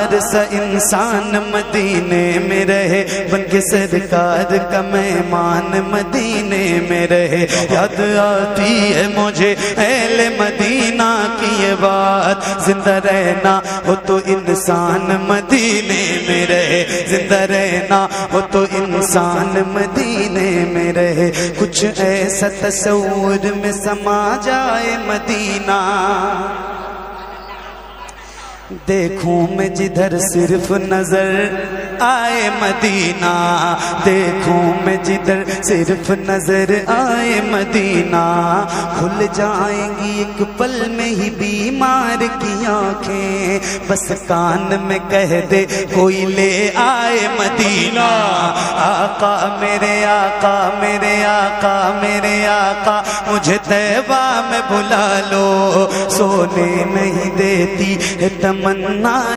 ہزار سا انسان مدینے میں رہے، بن کے سرکار کا مہمان مدینے میں رہے۔ یاد آتی ہے مجھے اہل مدینہ کی یہ بات، زندہ رہنا ہو تو انسان مدینے میں رہے، زندہ رہنا ہو تو انسان مدینے میں رہے۔ کچھ ایسا تصور میں سما جائے مدینہ، دیکھوں میں جدھر صرف نظر آئے مدینہ، دیکھوں میں جدھر صرف نظر آئے مدینہ۔ کھل جائیں گی ایک پل میں ہی بیمار کی آنکھیں، بس کان میں کہہ دے کوئی لے آئے مدینہ۔ آقا میرے آقا میرے آقا میرے آقا، مجھے طیبہ میں بلا لو، سونے نہیں دیتی ہے تمنا